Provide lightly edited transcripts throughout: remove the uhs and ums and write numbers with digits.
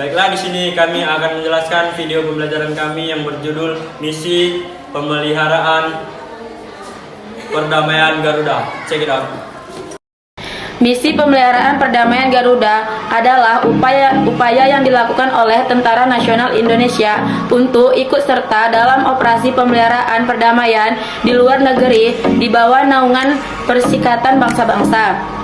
Baiklah, di sini kami akan menjelaskan video pembelajaran kami yang berjudul Misi Pemeliharaan Perdamaian Garuda. Check it out. Misi pemeliharaan perdamaian Garuda adalah upaya yang dilakukan oleh Tentara Nasional Indonesia untuk ikut serta dalam operasi pemeliharaan perdamaian di luar negeri di bawah naungan Perserikatan Bangsa-Bangsa.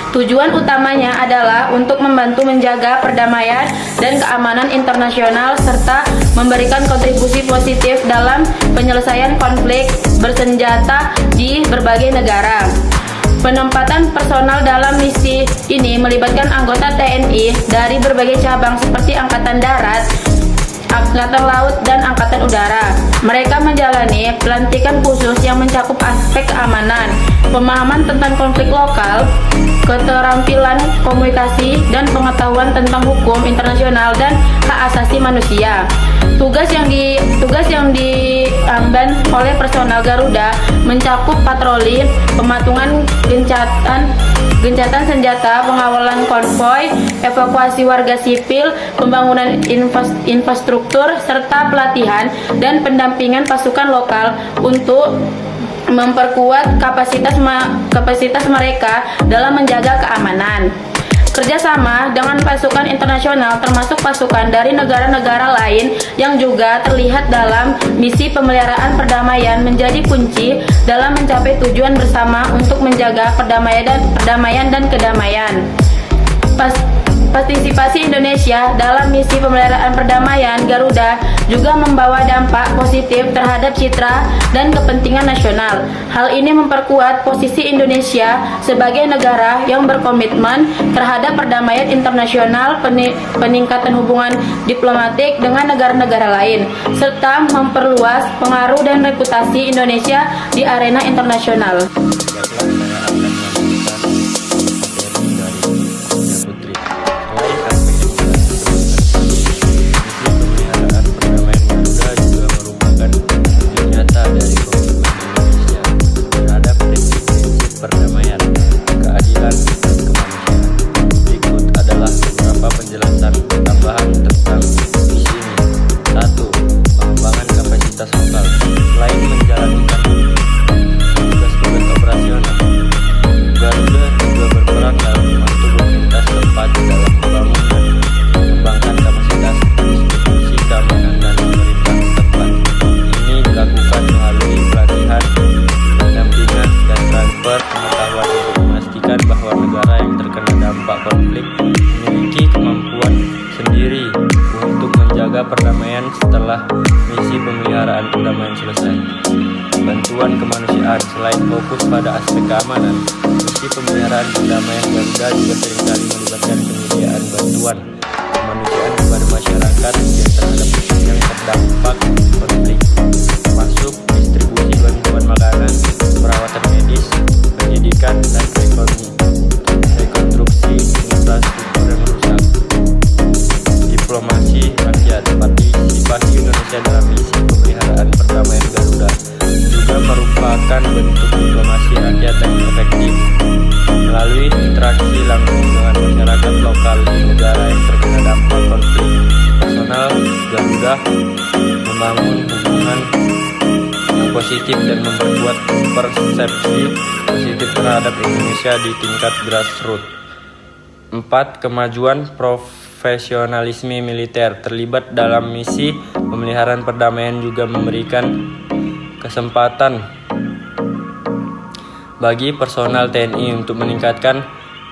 Tujuan utamanya adalah untuk membantu menjaga perdamaian dan keamanan internasional serta memberikan kontribusi positif dalam penyelesaian konflik bersenjata di berbagai negara. Penempatan personal dalam misi ini melibatkan anggota TNI dari berbagai cabang seperti Angkatan Darat, Angkatan Laut, dan Angkatan Udara. Mereka menjalani pelantikan khusus yang mencakup aspek keamanan, pemahaman tentang konflik lokal, keterampilan komunikasi, dan pengetahuan tentang hukum internasional dan hak asasi manusia. Tugas yang diemban oleh personal Garuda mencakup patroli, pematungan gencatan senjata, pengawalan konvoi, evakuasi warga sipil, pembangunan infrastruktur, serta pelatihan dan pendampingan pasukan lokal untuk memperkuat kapasitas mereka dalam menjaga keamanan. Kerjasama dengan pasukan internasional termasuk pasukan dari negara-negara lain yang juga terlihat dalam misi pemeliharaan perdamaian menjadi kunci dalam mencapai tujuan bersama untuk menjaga perdamaian dan kedamaian. Partisipasi Indonesia dalam misi pemeliharaan perdamaian Garuda juga membawa dampak positif terhadap citra dan kepentingan nasional. Hal ini memperkuat posisi Indonesia sebagai negara yang berkomitmen terhadap perdamaian internasional, peningkatan hubungan diplomatik dengan negara-negara lain, serta memperluas pengaruh dan reputasi Indonesia di arena internasional. Bahwa negara yang terkena dampak konflik memiliki kemampuan sendiri untuk menjaga perdamaian setelah misi pemeliharaan perdamaian selesai. Bantuan kemanusiaan. Selain fokus pada aspek keamanan, misi pemeliharaan perdamaian Garuda juga seringkali melibatkan penyediaan bantuan kemanusiaan kepada masyarakat yang terdampak konflik, termasuk distribusi bantuan makanan, perawatan medis, pendidikan, dan rekonstruksi infrastruktur yang rusak. Diplomasi rakyat. Partisipasi Indonesia dalam misi pemeliharaan perdamaian Garuda juga merupakan bentuk diplomasi rakyat yang efektif melalui interaksi langsung dengan masyarakat lokal di negara yang terkena dampak konflik. Personal Garuda membangun hubungan yang positif dan memperkuat persepsi positif terhadap Indonesia di tingkat grassroots. 4. Kemajuan profesionalisme militer. Terlibat dalam misi pemeliharaan perdamaian juga memberikan kesempatan bagi personal TNI untuk meningkatkan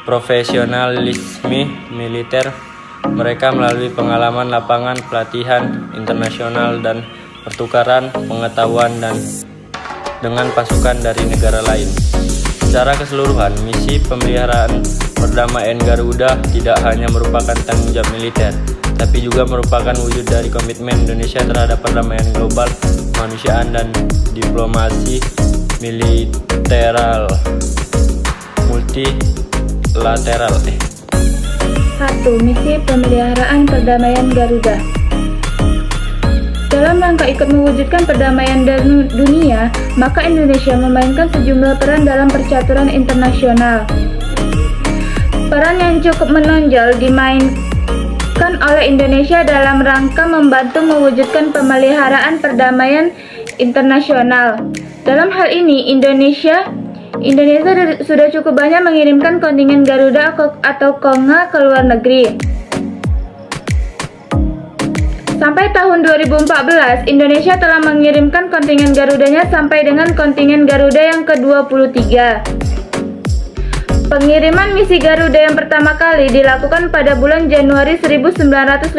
profesionalisme militer mereka melalui pengalaman lapangan, pelatihan internasional, dan pertukaran pengetahuan dengan pasukan dari negara lain. Secara keseluruhan, misi pemeliharaan perdamaian Garuda tidak hanya merupakan tanggung jawab militer, tapi juga merupakan wujud dari komitmen Indonesia terhadap perdamaian global, kemanusiaan, dan diplomasi militeral multilateral. 1. Misi pemeliharaan perdamaian Garuda. Dalam rangka ikut mewujudkan perdamaian dunia, maka Indonesia memainkan sejumlah peran dalam percaturan internasional. Peran yang cukup menonjol dilakukan oleh Indonesia dalam rangka membantu mewujudkan pemeliharaan perdamaian internasional. Dalam hal ini, Indonesia sudah cukup banyak mengirimkan kontingen Garuda atau KONGA ke luar negeri. Sampai tahun 2014, Indonesia telah mengirimkan kontingen Garudanya sampai dengan kontingen Garuda yang ke-23. Pengiriman misi Garuda yang pertama kali dilakukan pada bulan Januari 1957.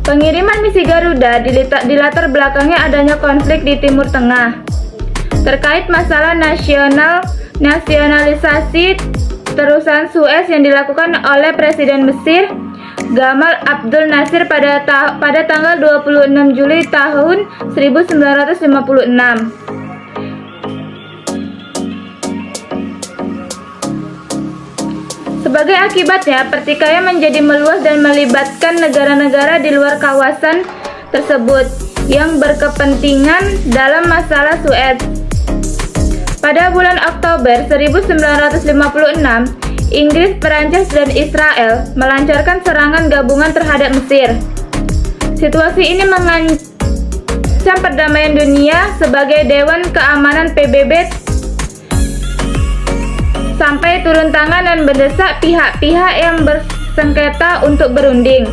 Pengiriman misi Garuda di latar belakangnya adanya konflik di Timur Tengah terkait masalah nasionalisasi terusan Suez yang dilakukan oleh Presiden Mesir Gamal Abdul Nasir pada tanggal 26 Juli tahun 1956. Sebagai akibatnya, pertikaian menjadi meluas dan melibatkan negara-negara di luar kawasan tersebut yang berkepentingan dalam masalah Suez. Pada bulan Oktober 1956, Inggris, Perancis, dan Israel melancarkan serangan gabungan terhadap Mesir. Situasi ini mengancam perdamaian dunia sebagai Dewan Keamanan PBB sampai turun tangan dan mendesak pihak-pihak yang bersengketa untuk berunding.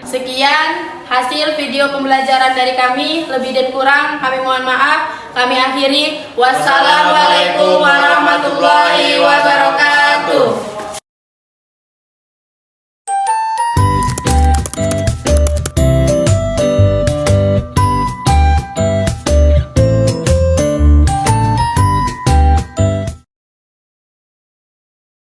Sekian hasil video pembelajaran dari kami. Lebih dan kurang kami mohon maaf. Kami akhiri. Wassalamualaikum warahmatullahi wabarakatuh.